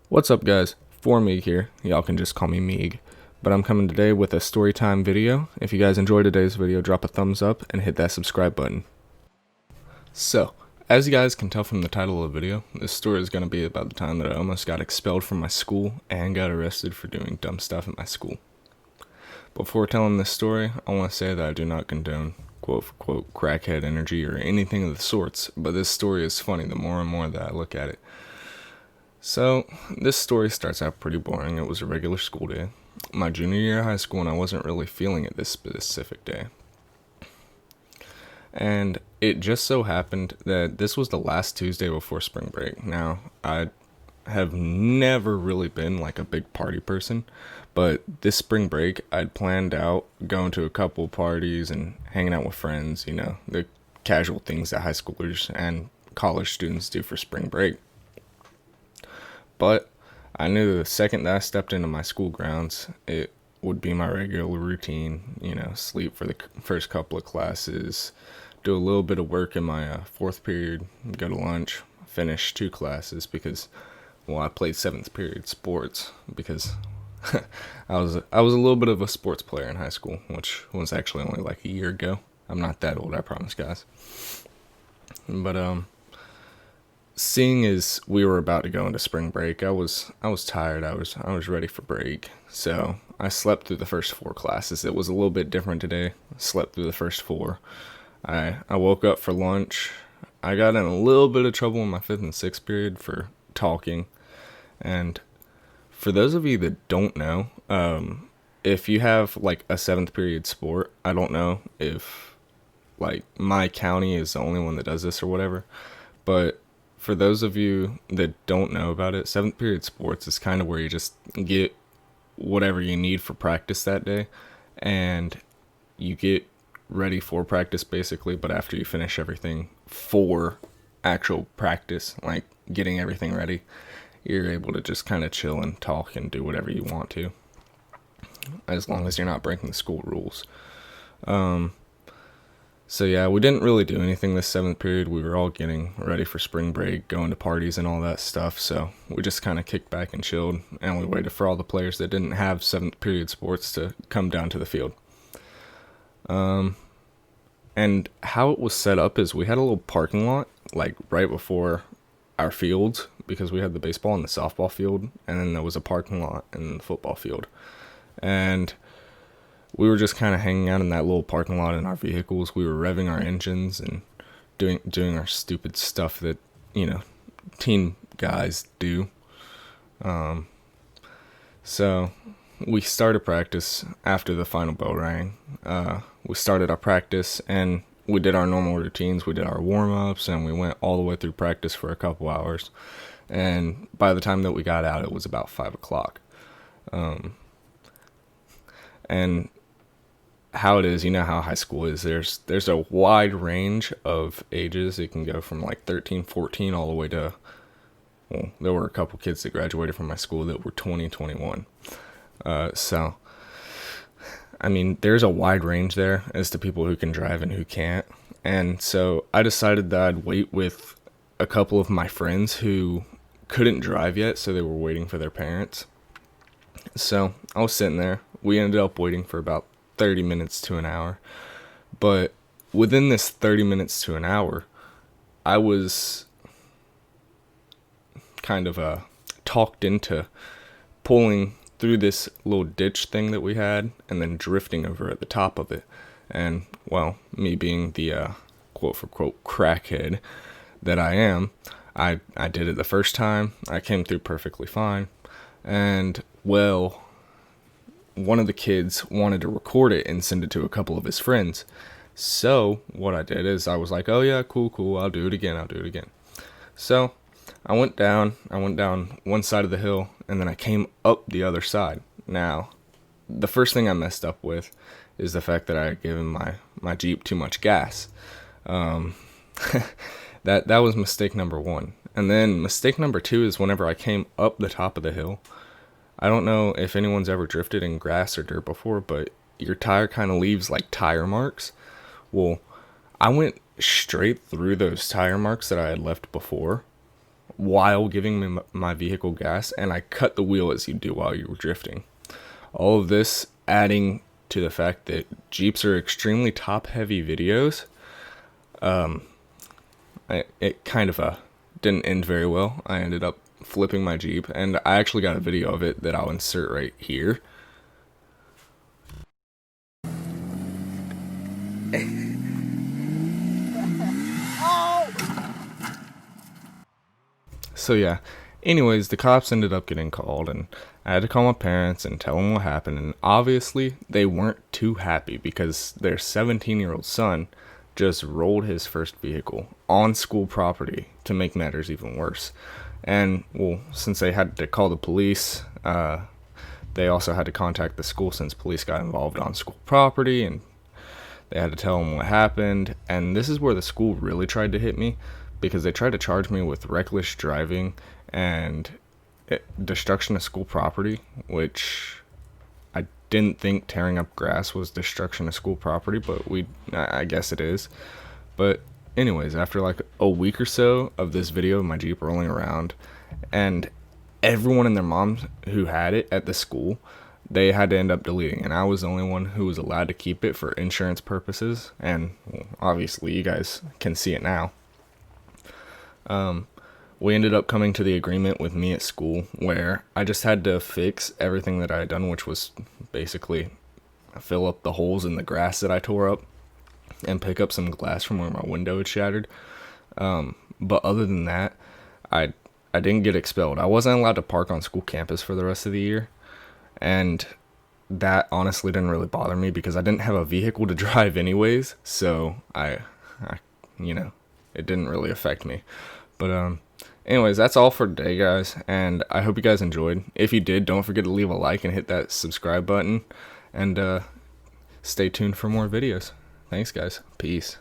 What's up, guys? 4Meeg here. Y'all can just call me Meeg. But I'm coming today with a storytime video. If you guys enjoyed today's video, drop a thumbs up and hit that subscribe button. So, as you guys can tell from the title of the video, this story is going to be about the time that I almost got expelled from my school and got arrested for doing dumb stuff at my school. Before telling this story, I want to say that I do not condone quote-for-quote crackhead energy or anything of the sorts, but this story is funny the more and more that I look at it. So, this story starts out pretty boring. It was a regular school day, my junior year of high school, and I wasn't really feeling it this specific day. And it just so happened that this was the last Tuesday before spring break. Now, I have never really been like a big party person, but this spring break, I'd planned out going to a couple parties and hanging out with friends, the casual things that high schoolers and college students do for spring break. But I knew the second that I stepped into my school grounds, it would be my regular routine, sleep for the first couple of classes, do a little bit of work in my fourth period, go to lunch, finish 2 classes because, I played 7th period sports because I was a little bit of a sports player in high school, which was actually only like a year ago. I'm not that old, I promise, guys. But seeing as we were about to go into spring break, I was tired. I was ready for break. So I slept through the first 4 classes. It was a little bit different today. I slept through the first 4. I woke up for lunch. I got in a little bit of trouble in my 5th and 6th period for talking. And for those of you that don't know, if you have like a 7th period sport, I don't know if like my county is the only one that does this or whatever, but for those of you that don't know about it, 7th period sports is kind of where you just get whatever you need for practice that day, and you get ready for practice basically, but after you finish everything for actual practice, like getting everything ready, you're able to just kind of chill and talk and do whatever you want to, as long as you're not breaking the school rules. So yeah, we didn't really do anything this 7th period. We were all getting ready for spring break, going to parties and all that stuff. So we just kind of kicked back and chilled, and we waited for all the players that didn't have 7th period sports to come down to the field. And how it was set up is we had a little parking lot, like right before our fields, because we had the baseball and the softball field, and then there was a parking lot and the football field. And we were just kind of hanging out in that little parking lot in our vehicles. We were revving our engines and doing our stupid stuff that, teen guys do. So we started practice after the final bell rang. We started our practice and we did our normal routines. We did our warm-ups and we went all the way through practice for a couple hours. And by the time that we got out, it was about 5 o'clock. And how it is, how high school is, there's a wide range of ages. It can go from like 13, 14 all the way to, there were a couple kids that graduated from my school that were 20, 21. So, I mean, there's a wide range there as to people who can drive and who can't. And so I decided that I'd wait with a couple of my friends who couldn't drive yet, so they were waiting for their parents. So I was sitting there. We ended up waiting for about 30 minutes to an hour. But within this 30 minutes to an hour, I was kind of talked into pulling through this little ditch thing that we had and then drifting over at the top of it. And, me being the quote-for-quote crackhead that I am, I did it the first time. I came through perfectly fine. And, one of the kids wanted to record it and send it to a couple of his friends. So what I did is I was like, oh yeah, cool, I'll do it again. So I went down one side of the hill and then I came up the other side. Now, the first thing I messed up with is the fact that I had given my Jeep too much gas. That was mistake number 1. And then mistake number 2 is whenever I came up the top of the hill, I don't know if anyone's ever drifted in grass or dirt before, but your tire kind of leaves like tire marks. Well, I went straight through those tire marks that I had left before while giving me my vehicle gas, and I cut the wheel as you do while you were drifting. All of this adding to the fact that Jeeps are extremely top-heavy videos. It kind of didn't end very well. I ended up flipping my Jeep, and I actually got a video of it that I'll insert right here. So yeah, anyways, the cops ended up getting called, and I had to call my parents and tell them what happened, and obviously they weren't too happy because their 17-year-old son just rolled his first vehicle on school property to make matters even worse. And well, since they had to call the police, they also had to contact the school since police got involved on school property, and they had to tell them what happened. And this is where the school really tried to hit me, because they tried to charge me with reckless driving and destruction of school property, which I didn't think tearing up grass was destruction of school property, but I guess it is. But anyways, after like a week or so of this video of my Jeep rolling around, and everyone and their moms who had it at the school, they had to end up deleting, and I was the only one who was allowed to keep it for insurance purposes, and well, obviously you guys can see it now. We ended up coming to the agreement with me at school where I just had to fix everything that I had done, which was basically fill up the holes in the grass that I tore up and pick up some glass from where my window had shattered. But other than that, I didn't get expelled. I wasn't allowed to park on school campus for the rest of the year, and that honestly didn't really bother me because I didn't have a vehicle to drive anyways, so I it didn't really affect me. But anyways, that's all for today, guys, and I hope you guys enjoyed. If you did, don't forget to leave a like and hit that subscribe button, and stay tuned for more videos. Thanks, guys. Peace.